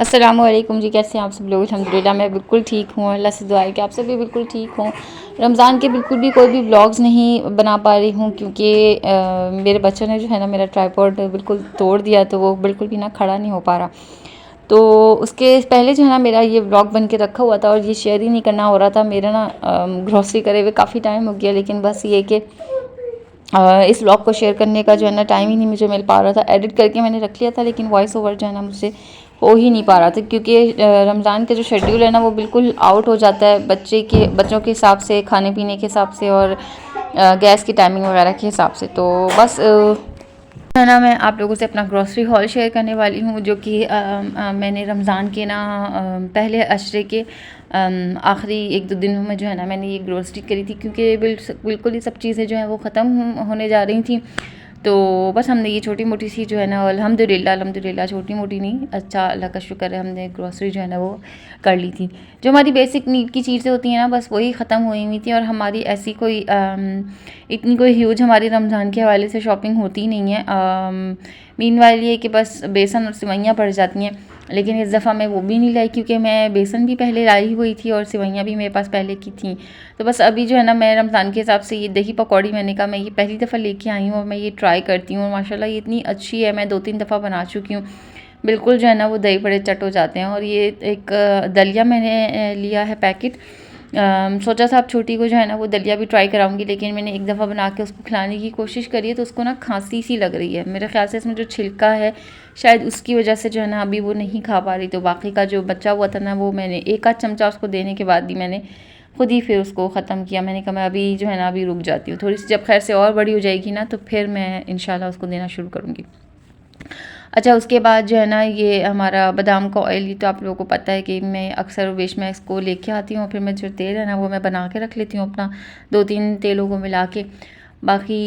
अस्सलामुअलैकुम जी, कैसे हैं आप सब लोग। अल्हम्दुलिल्लाह मैं बिल्कुल ठीक हूँ। अल्लाह से दुआ है कि आप सब भी बिल्कुल ठीक हों। रमज़ान के बिल्कुल भी कोई भी व्लॉग्स नहीं बना पा रही हूँ क्योंकि मेरे बच्चों ने जो है ना मेरा ट्राइपॉड बिल्कुल तोड़ दिया, तो वो बिल्कुल भी ना खड़ा नहीं हो पा रहा। तो उसके पहले जो है ना मेरा ये व्लॉग बन के रखा हुआ था और ये शेयर ही नहीं करना हो रहा था। मेरा ना ग्रॉसरी करे हुए काफ़ी टाइम हो गया, लेकिन बस ये कि इस व्लॉग को शेयर करने का जो है ना टाइम ही नहीं मुझे मिल पा रहा था। एडिट करके मैंने रख लिया था, लेकिन वॉइस ओवर जो है ना मुझसे हो ही नहीं पा रहा था क्योंकि रमज़ान का जो शेड्यूल है ना वो बिल्कुल आउट हो जाता है बच्चों के हिसाब से, खाने पीने के हिसाब से और गैस की टाइमिंग वगैरह के हिसाब से। तो बस है ना मैं आप लोगों से अपना ग्रॉसरी हॉल शेयर करने वाली हूँ, जो कि मैंने रमज़ान के ना पहले अशरे के आखिरी 1-2 दिनों में जो है ना मैंने ये ग्रॉसरी करी थी क्योंकि बिल्कुल ही सब चीज़ें जो हैं वो ख़त्म होने जा रही थी। तो बस हमने ये छोटी मोटी सी जो है ना अल्हम्दुलिल्लाह छोटी मोटी नहीं, अच्छा अल्लाह का शुक्र है, हमने ग्रॉसरी जो है ना वो कर ली थी। जो हमारी बेसिक नीड की चीज़ें होती हैं ना बस वही ख़त्म हुई हुई थी और हमारी ऐसी कोई इतनी कोई ह्यूज हमारी रमज़ान के हवाले से शॉपिंग होती नहीं है। मीनवाइल ये कि बस बेसन और सिवैयाँ पड़ जाती हैं, लेकिन इस दफ़ा मैं वो भी नहीं लाई क्योंकि मैं बेसन भी पहले लाई हुई थी और सिवैयाँ भी मेरे पास पहले की थी। तो बस अभी जो है ना मैं रमज़ान के हिसाब से ये दही पकौड़ी, मैंने कहा मैं ये पहली दफ़ा लेके आई हूँ और मैं ये ट्राई करती हूँ। माशाल्लाह ये इतनी अच्छी है, मैं 2-3 दफ़ा बना चुकी हूँ। बिल्कुल जो है ना वो दही बड़े चट हो जाते हैं। और ये एक दलिया मैंने लिया है पैकेट। सोचा था अब छोटी को जो है ना वो दलिया भी ट्राई कराऊंगी, लेकिन मैंने एक दफ़ा बना के उसको खिलाने की कोशिश करी है तो उसको ना खांसी सी लग रही है। मेरे ख्याल से इसमें जो छिलका है शायद उसकी वजह से जो है ना अभी वो नहीं खा पा रही। तो बाकी का जो बचा हुआ था ना वो मैंने एक आध चमचा उसको देने के बाद ही मैंने खुद ही फिर उसको ख़त्म किया। मैंने कहा मैं अभी जो है ना अभी रुक जाती हूँ थोड़ी सी, जब खैर से और बड़ी हो जाएगी ना तो फिर मैं इंशाल्लाह उसको देना शुरू करूँगी। अच्छा, उसके बाद जो है ना ये हमारा बादाम का ऑयल, ये तो आप लोगों को पता है कि मैं अक्सर वेश में इसको लेके आती हूँ, फिर मैं जो तेल है ना वो मैं बना के रख लेती हूँ अपना 2-3 तेलों को मिला के। बाकी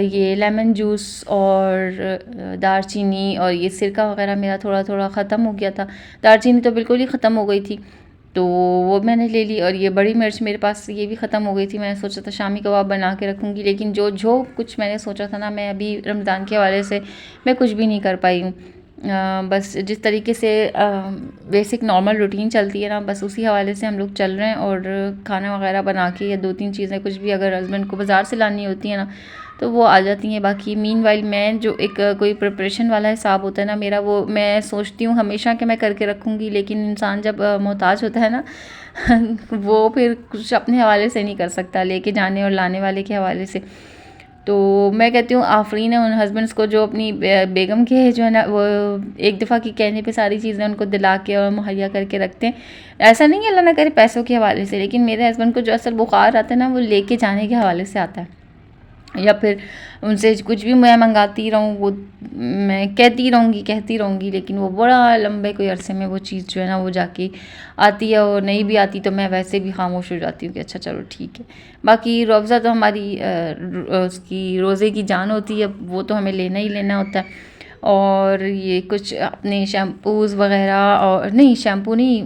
ये लेमन जूस और दालचीनी और ये सिरका वगैरह मेरा थोड़ा थोड़ा ख़त्म हो गया था। दालचीनी तो बिल्कुल ही ख़त्म हो गई थी, तो वो मैंने ले ली। और ये बड़ी मिर्च मेरे पास ये भी ख़त्म हो गई थी। मैंने सोचा था शामी कबाब बना के रखूँगी, लेकिन जो जो कुछ मैंने सोचा था ना मैं अभी रमज़ान के हवाले से मैं कुछ भी नहीं कर पाई हूँ। बस जिस तरीके से बेसिक नॉर्मल रूटीन चलती है ना बस उसी हवाले से हम लोग चल रहे हैं। और खाना वगैरह बना के या 2-3 चीज़ें कुछ भी अगर हस्बैंड को बाज़ार से लानी होती है ना तो वो आ जाती हैं। बाकी मीनवाइल मैं जो एक कोई प्रिपरेशन वाला हिसाब होता है ना मेरा, वो मैं सोचती हूँ हमेशा कि मैं करके रखूँगी, लेकिन इंसान जब मोहताज होता है ना वो फिर कुछ अपने हवाले से नहीं कर सकता, लेके जाने और लाने वाले के हवाले से। तो मैं कहती हूँ आफरीन है उन हस्बैंड्स को जो अपनी बेगम के जो है ना वो एक दफ़ा की कहने पे सारी चीज़ें उनको दिला के और मुहैया करके रखते हैं। ऐसा नहीं है अल्लाह ना करे पैसों के हवाले से, लेकिन मेरे हस्बैंड को जो असल बुखार आता है ना वो लेके जाने के हवाले से आता है। या फिर उनसे कुछ भी मैं मंगाती रहूँ, वो मैं कहती रहूँगी, लेकिन वो बड़ा लंबे कोई अरसे में वो चीज़ जो है ना वो जाके आती है। और नहीं भी आती तो मैं वैसे भी खामोश हो जाती हूँ कि अच्छा चलो ठीक है। बाकी रोज़ा तो हमारी उसकी रोज़े की जान होती है, वो तो हमें लेना ही लेना होता है। और ये कुछ अपने शैम्पूज़ वगैरह, और नहीं शैम्पू नहीं,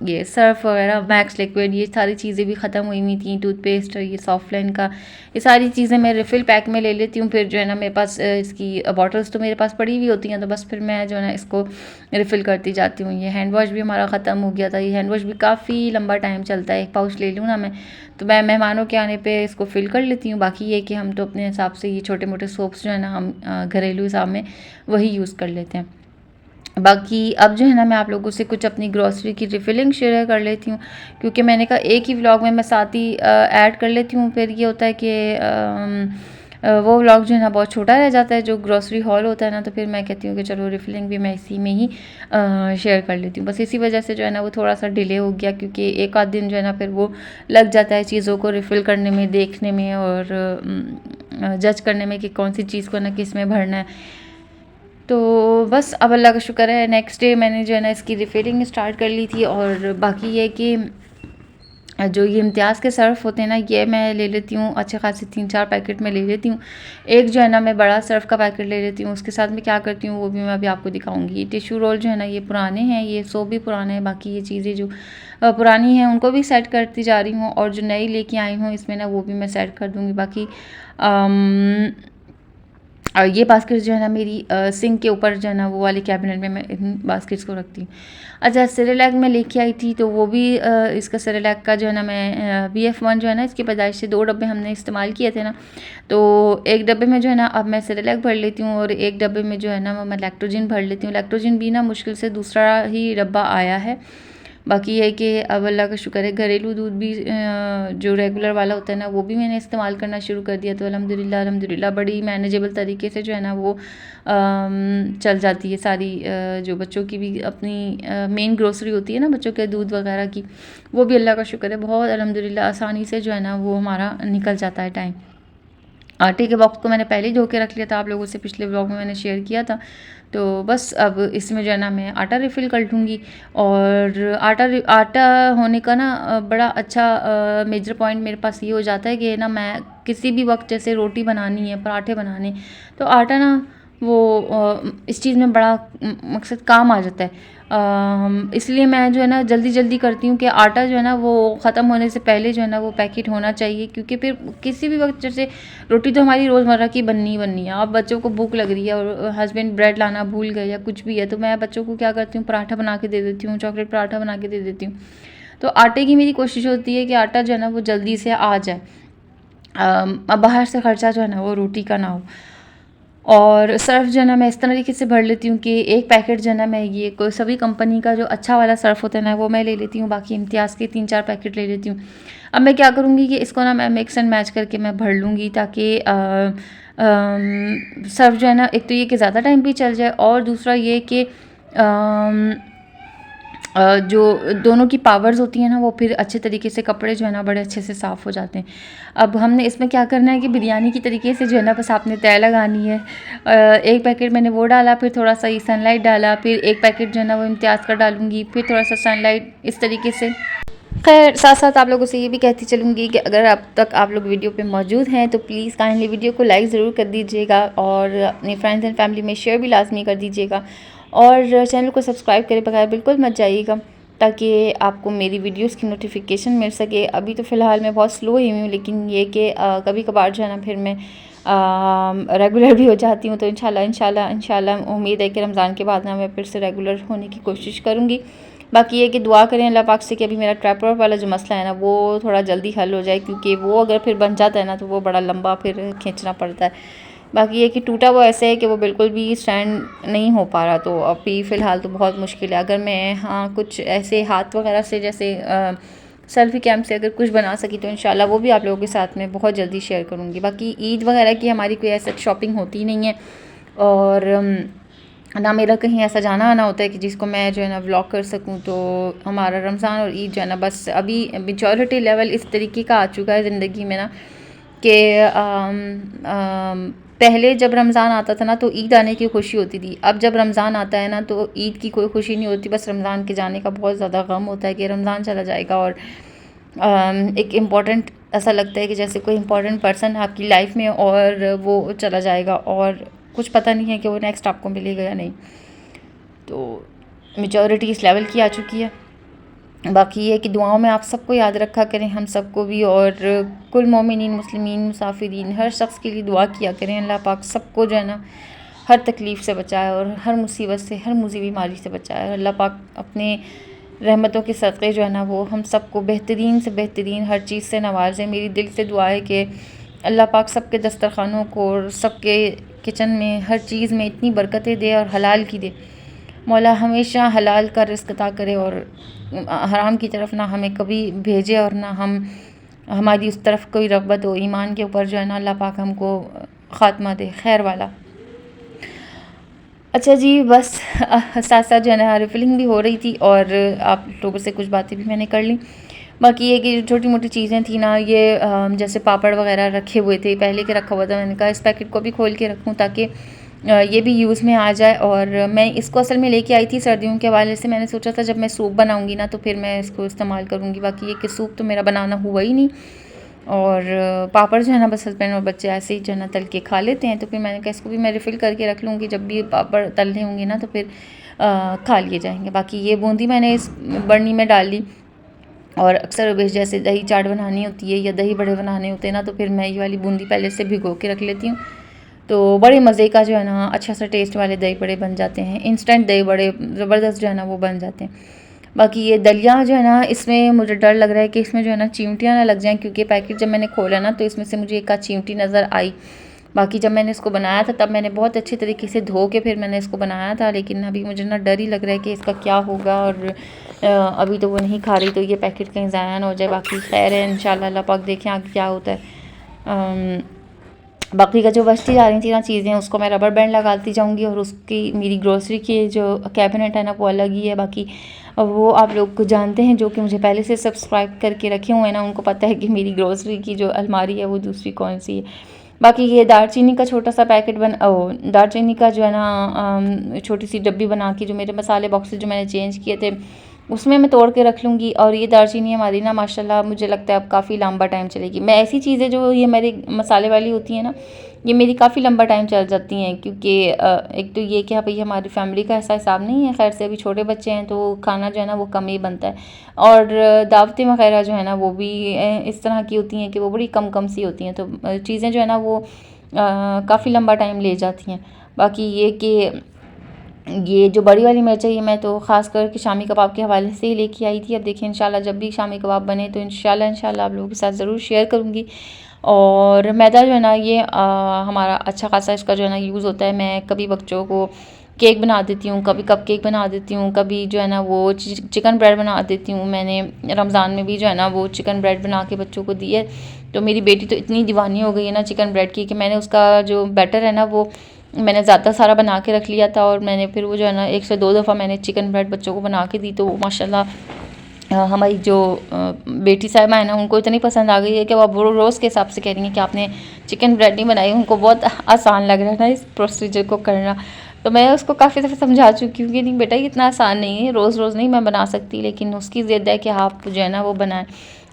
ये सर्फ़ वगैरह, मैक्स लिक्विड, ये सारी चीज़ें भी ख़त्म हुई हुई थी। टूथपेस्ट और ये सॉफ्टलाइन का, ये सारी चीज़ें मैं रिफ़िल पैक में ले लेती हूँ। फिर जो है ना मेरे पास इसकी बॉटल्स तो मेरे पास पड़ी हुई होती हैं, तो बस फिर मैं जो है ना इसको रिफ़िल करती जाती हूँ। ये हैंड वॉश भी हमारा ख़त्म हो गया था। ये हैंड वॉश भी काफ़ी लंबा टाइम चलता है, एक पाउच ले लूँ ना मैं तो मैं मेहमानों के आने पे इसको फ़िल कर लेती हूँ। बाकी ये कि हम तो अपने हिसाब से ये छोटे मोटे सोप्स जो है ना हम घरेलू हिसाब में वही यूज़ कर लेते हैं। बाकी अब जो है ना मैं आप लोगों से कुछ अपनी ग्रॉसरी की रिफ़िलिंग शेयर कर लेती हूँ, क्योंकि मैंने कहा एक ही व्लॉग में मैं साथ ही ऐड कर लेती हूँ। फिर ये होता है कि वो व्लॉग जो है ना बहुत छोटा रह जाता है जो ग्रॉसरी हॉल होता है ना, तो फिर मैं कहती हूँ कि चलो रिफ़िलिंग भी मैं इसी में ही शेयर कर लेती हूँ। बस इसी वजह से जो है ना वो थोड़ा सा डिले हो गया, क्योंकि एक आध दिन जो है ना फिर वो लग जाता है चीज़ों को रिफ़िल करने में, देखने में और जज करने में कि कौन सी चीज़ को ना किस में भरना है। तो बस अब अल्लाह का शुक्र है नेक्स्ट डे मैंने जो है ना इसकी रिफ़िलिंग स्टार्ट कर ली थी। और बाकी ये कि जो ये इम्तियाज़ के सर्फ़ होते हैं ना ये मैं ले लेती हूँ अच्छे खासे 3-4 पैकेट में ले लेती हूँ। एक जो है ना मैं बड़ा सर्फ़ का पैकेट ले लेती हूँ, उसके साथ मैं क्या करती हूँ वो भी मैं अभी आपको दिखाऊंगी। ये टिश्यू रोल जो है ना ये पुराने हैं, ये सोप भी पुराने हैं। बाकी ये चीज़ें जो पुरानी हैं उनको भी सेट करती जा रही हूँ, और जो नई लेके आई हूँ इसमें ना वो भी मैं सेट कर दूँगी। बाकी और ये बास्केट जो है ना मेरी सिंक के ऊपर जो है ना वो वाले कैबिनेट में मैं इन बास्केट्स को रखती हूँ। अच्छा, सेरेलैक मैं लेके आई थी तो वो भी इसका सेरेलैक का जो है ना मैं BF1 जो है ना इसकी पैदाइश से 2 डब्बे हमने इस्तेमाल किए थे ना, तो एक डब्बे में जो है ना अब मैं सेरेलैक भर लेती हूँ और एक डब्बे में जो है ना वो मैं लैक्टोजिन भर लेती हूँ। लैक्टोजिन भी ना मुश्किल से दूसरा ही डब्बा आया है। बाकी ये है कि अब अल्लाह का शुक्र है घरेलू दूध भी जो रेगुलर वाला होता है ना वो भी मैंने इस्तेमाल करना शुरू कर दिया, तो अल्हम्दुलिल्लाह बड़ी मैनेजेबल तरीके से जो है ना वो चल जाती है सारी जो बच्चों की भी अपनी मेन ग्रोसरी होती है ना बच्चों के दूध वगैरह की, वो भी अल्लाह का शुक्र है बहुत अल्हम्दुलिल्लाह आसानी से जो है ना वो हमारा निकल जाता है टाइम। आटे के बॉक्स को मैंने पहले ही धो के रख लिया था, आप लोगों से पिछले ब्लॉग में मैंने शेयर किया था। तो बस अब इसमें जो है ना मैं आटा रिफ़िल कर लूँगी। और आटा होने का ना बड़ा अच्छा मेजर पॉइंट मेरे पास ये हो जाता है कि ना मैं किसी भी वक्त जैसे रोटी बनानी है, पराठे बनाने, तो आटा ना वो इस चीज़ में बड़ा मकसद काम आ जाता है। इसलिए मैं जो है ना जल्दी करती हूँ कि आटा जो है ना वो ख़त्म होने से पहले जो है ना वो पैकेट होना चाहिए, क्योंकि फिर किसी भी वक्त जैसे रोटी तो हमारी रोज़मर्रा की बननी है। अब बच्चों को भूख लग रही है और हस्बैंड ब्रेड लाना भूल गए या कुछ भी है, तो मैं बच्चों को क्या करती हूँ पराठा बना के दे देती हूँ, चॉकलेट पराठा बना के दे देती हूँ। तो आटे की मेरी कोशिश होती है कि आटा जो है ना वो जल्दी से आ जाए, अब बाहर से ख़र्चा जो है ना वो रोटी का ना हो। और सर्फ़ जो है ना मैं इस तरीके से भर लेती हूँ कि एक पैकेट जो है ना मैं ये कोई सभी कंपनी का जो अच्छा वाला सर्फ़ होता है ना वो मैं ले लेती हूँ, बाकी इम्तियाज़ के 3-4 पैकेट ले लेती हूँ। अब मैं क्या करूँगी कि इसको ना मैं मिक्स एंड मैच करके मैं भर लूँगी, ताकि सर्फ़ जो है ना एक तो ये कि ज़्यादा टाइम भी चल जाए, और दूसरा ये कि जो दोनों की पावर्स होती हैं ना वो फिर अच्छे तरीके से कपड़े जो है ना बड़े अच्छे से साफ़ हो जाते हैं। अब हमने इसमें क्या करना है कि बिरयानी की तरीके से जो है ना बस आपने तय लगानी है। एक पैकेट मैंने वो डाला, फिर थोड़ा सा ये सनलाइट डाला, फिर एक पैकेट जो है ना वो इम्तियाज़ का डालूँगी, फिर थोड़ा सा सनलाइट, इस तरीके से। खैर साथ साथ आप लोगों से ये भी कहती चलूँगी कि अगर अब तक आप लोग वीडियो पे मौजूद हैं तो प्लीज़ काइंडली वीडियो को लाइक ज़रूर कर दीजिएगा और अपने फ्रेंड्स एंड फैमिली में शेयर भी लाजमी कर दीजिएगा, और चैनल को सब्सक्राइब करे बगैर बिल्कुल मत जाइएगा, ताकि आपको मेरी वीडियोस की नोटिफिकेशन मिल सके। अभी तो फ़िलहाल मैं बहुत स्लो ही हूँ, लेकिन ये कि कभी कभार जो है ना फिर मैं रेगुलर भी हो जाती हूँ। तो इंशाल्लाह उम्मीद है कि रमज़ान के बाद ना मैं फिर से रेगुलर होने की कोशिश करूँगी। बाकी ये कि दुआ करें अल्लाह पाक से कि अभी मेरा ट्रैपर वाला जो मसला है ना वो थोड़ा जल्दी हल हो जाए, क्योंकि वो अगर फिर बन जाता है ना तो वो बड़ा लंबा फिर खींचना पड़ता है। बाकी ये कि टूटा हुआ ऐसे है कि वो बिल्कुल भी स्टैंड नहीं हो पा रहा, तो अभी फ़िलहाल तो बहुत मुश्किल है। अगर मैं कुछ ऐसे हाथ वगैरह से जैसे सेल्फ़ी कैम से अगर कुछ बना सकी तो इंशाल्लाह वो भी आप लोगों के साथ में बहुत जल्दी शेयर करूँगी। बाकी ईद वगैरह की हमारी कोई ऐसा शॉपिंग होती नहीं है, और ना मेरा कहीं ऐसा जाना आना होता है कि जिसको मैं जो है ना व्लॉग कर सकूं। तो हमारा रमज़ान और ईद जो है ना बस अभी मेचॉरिटी लेवल इस तरीके का आ चुका है ज़िंदगी में ना कि पहले जब रमज़ान आता था ना तो ईद आने की खुशी होती थी, अब जब रमज़ान आता है ना तो ईद की कोई खुशी नहीं होती, बस रमज़ान के जाने का बहुत ज़्यादा गम होता है कि रमज़ान चला जाएगा। और एक इम्पॉर्टेंट ऐसा लगता है कि जैसे कोई इम्पॉर्टेंट पर्सन आपकी लाइफ में और वो चला जाएगा और कुछ पता नहीं है कि वो नेक्स्ट आपको मिलेगा या नहीं। तो मेजॉरिटी इस लेवल की आ चुकी है। बाकी ये कि दुआओं में आप सबको याद रखा करें, हम सबको भी, और कुल मोमिनीन मुस्लिमीन मुसाफिरीन हर शख्स के लिए दुआ किया करें। अल्लाह पाक सबको जो है ना हर तकलीफ़ से बचाए और हर मुसीबत से, हर मुसी बीमारी से बचाए। अल्लाह पाक अपने रहमतों के सदक़े जो है ना वो हम सबको बेहतरीन से बेहतरीन हर चीज़ से नवाज़े। मेरी दिल से दुआ है कि अल्लाह पाक सबके दस्तरखानों को और सबके किचन में हर चीज़ में इतनी बरकतें दे और हलाल की दे। मौला हमेशा हलाल का रिज़्क़ अता करे और हराम की तरफ ना हमें कभी भेजे, और ना हमारी उस तरफ कोई रग़बत हो। ईमान के ऊपर जो है ना अल्लाह पाक हमको ख़ात्मा दे खैर वाला। अच्छा जी, बस साथ साथ जो है ना रिफ़िलिंग भी हो रही थी और आप लोगों से कुछ बातें भी मैंने कर ली। बाकी ये कि छोटी मोटी चीज़ें थी ना, ये जैसे पापड़ वगैरह रखे हुए थे, पहले के रखा हुआ था, मैंने कहा इस पैकेट को भी खोल के रखूँ ताकि ये भी यूज़ में आ जाए। और मैं इसको असल में लेके आई थी सर्दियों के हवाले से, मैंने सोचा था जब मैं सूप बनाऊँगी ना तो फिर मैं इसको इस्तेमाल करूँगी। बाकी ये कि सूप तो मेरा बनाना हुआ ही नहीं, और पापड़ जो है ना बस हस्बैंड और बच्चे ऐसे ही जो है ना तल के खा लेते हैं। तो फिर मैंने कहा इसको भी मैं रिफ़िल करके रख लूँगी, जब भी पापड़ तलने होंगे ना तो फिर खा लिए जाएंगे। बाकी ये बूंदी मैंने इस बर्नी में डाल ली, और अक्सर बेश जैसे दही चाट बनानी होती है या दही बड़े बनाने होते हैं ना तो फिर मैं ये वाली बूंदी पहले से भिगो के रख लेती हूँ। तो बड़े मज़े का जो है ना अच्छा सा टेस्ट वाले दही बड़े बन जाते हैं। इंस्टेंट दही बड़े ज़बरदस्त जो है ना वो बन जाते हैं। बाकी ये दलिया जो है ना, इसमें मुझे डर लग रहा है कि इसमें जो है ना चींटियाँ ना लग जाएँ, क्योंकि पैकेट जब मैंने खोला ना तो इसमें से मुझे एक आध चींटी नज़र आई। बाकी जब मैंने इसको बनाया था तब मैंने बहुत अच्छे तरीके से धो के फिर मैंने इसको बनाया था, लेकिन अभी मुझे ना डर ही लग रहा है कि इसका क्या होगा। और अभी तो वो नहीं खा रही, तो ये पैकेट कहीं ज़ाया ना हो जाए। बाकी खैर है, इंशाल्लाह अल्लाह पाक देखें आगे क्या होता है। बाकी का जो बचती जा रही थी ना चीज़ें, उसको मैं रबर बैंड लगाती जाऊंगी, और उसकी मेरी ग्रोसरी की जो कैबिनेट है ना वो अलग ही है। बाकी वो आप लोग को जानते हैं, जो कि मुझे पहले से सब्सक्राइब करके रखे हुए हैं ना, उनको पता है कि मेरी ग्रोसरी की जो अलमारी है वो दूसरी कौन सी है। बाकी ये दालचीनी का छोटा सा पैकेट दालचीनी का जो है ना छोटी सी डब्बी बना के, जो मेरे मसाले बॉक्सेस जो मैंने चेंज किए थे उसमें मैं तोड़ के रख लूँगी। और ये दालचीनी हमारी ना माशाल्लाह मुझे लगता है अब काफ़ी लंबा टाइम चलेगी। मैं ऐसी चीज़ें जो ये मेरी मसाले वाली होती हैं ना, ये मेरी काफ़ी लंबा टाइम चल जाती हैं, क्योंकि एक तो ये कि भाई हमारी फैमिली का ऐसा हिसाब नहीं है, खैर से अभी छोटे बच्चे हैं तो खाना जो है ना वो कम ही बनता है। और दावतें वगैरह जो है ना वो भी इस तरह की होती हैं कि वो बड़ी कम कम सी होती हैं, तो चीज़ें जो है ना वो काफ़ी लंबा टाइम ले जाती हैं। बाकी ये कि ये जो बड़ी वाली मिर्च है, ये मैं तो ख़ास करके शामी कबाब के हवाले से ही लेके आई थी। अब देखिए इंशाल्लाह जब भी शामी कबाब बने तो इंशाल्लाह आप लोगों के साथ ज़रूर शेयर करूँगी। और मैदा जो है ना ये हमारा अच्छा खासा इसका जो है ना यूज़ होता है। मैं कभी बच्चों को केक बना देती हूँ, कभी कप केक बना देती हूँ, कभी जो है ना वो चिकन ब्रेड बना देती हूँ। मैंने रमज़ान में भी जो है ना वो चिकन ब्रेड बना के बच्चों को दी है। तो मेरी बेटी तो इतनी दीवानी हो गई है ना चिकन ब्रेड की, कि मैंने उसका जो बैटर है ना वो मैंने ज़्यादा सारा बना के रख लिया था, और मैंने फिर वो जो है ना 1 से 2 दफ़ा मैंने चिकन ब्रेड बच्चों को बना के दी, तो वो माशाल्लाह हमारी जो बेटी साहिबा है ना उनको इतनी पसंद आ गई है कि वो रोज़ के हिसाब से कह रही हैं कि आपने चिकन ब्रेड नहीं बनाई। उनको बहुत आसान लग रहा है ना इस प्रोसीजर को करना। तो मैं उसको काफ़ी दफ़ा समझा चुकी हूँ कि नहीं बेटा ये इतना आसान नहीं है, रोज़ रोज़ नहीं मैं बना सकती, लेकिन उसकी ज़िद है कि आप जो है ना वो बनाएं।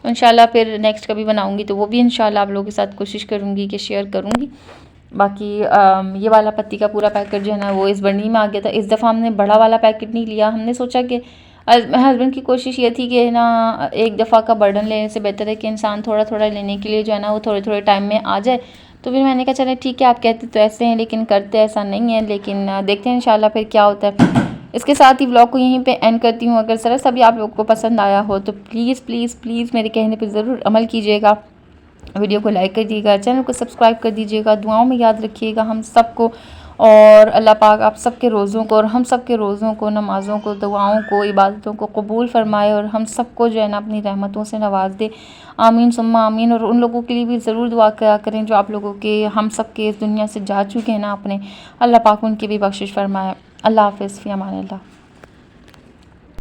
इंशाल्लाह फिर नेक्स्ट कभी बनाऊँगी तो वो भी इंशाल्लाह आप लोगों के साथ कोशिश करूँगी कि शेयर करूँगी। बाकी ये वाला पत्ती का पूरा पैकेट जो है ना वो इस बर्नी में आ गया था। इस दफ़ा हमने बड़ा वाला पैकेट नहीं लिया, हमने सोचा कि हस्बैंड की कोशिश ये थी कि ना एक दफ़ा का बर्डन लेने से बेहतर है कि इंसान थोड़ा थोड़ा लेने के लिए जो है ना वो थोड़े थोड़े टाइम में आ जाए। तो फिर मैंने कहा चले ठीक है, आप कहते तो ऐसे हैं लेकिन करते ऐसा नहीं है, लेकिन देखते हैं इंशाल्लाह फिर क्या होता है। इसके साथ ही व्लॉग को यहीं पे एंड करती हूँ। अगर ज़रा सा भी आप लोगों को पसंद आया हो तो प्लीज़ प्लीज़ प्लीज़ मेरे कहने पर ज़रूर अमल कीजिएगा। वीडियो को लाइक कर दीजिएगा, चैनल को सब्सक्राइब कर दीजिएगा, दुआओं में याद रखिएगा हम सबको। और अल्लाह पाक आप सबके रोज़ों को और हम सबके रोज़ों को, नमाज़ों को, दुआओं को, इबादतों को कबूल फ़रमाए, और हम सबको जो है ना अपनी रहमतों से नवाज़ दे। आमीन सुम्मा आमीन। और उन लोगों के लिए भी ज़रूर दुआ करा करें जो आप लोगों के हम सब के इस दुनिया से जा चुके हैं ना अपने, अल्लाह पाक उनकी भी बख्शिश फ़रमाए। अल्लाह हाफ़िज़, फ़ी अमान अल्लाह।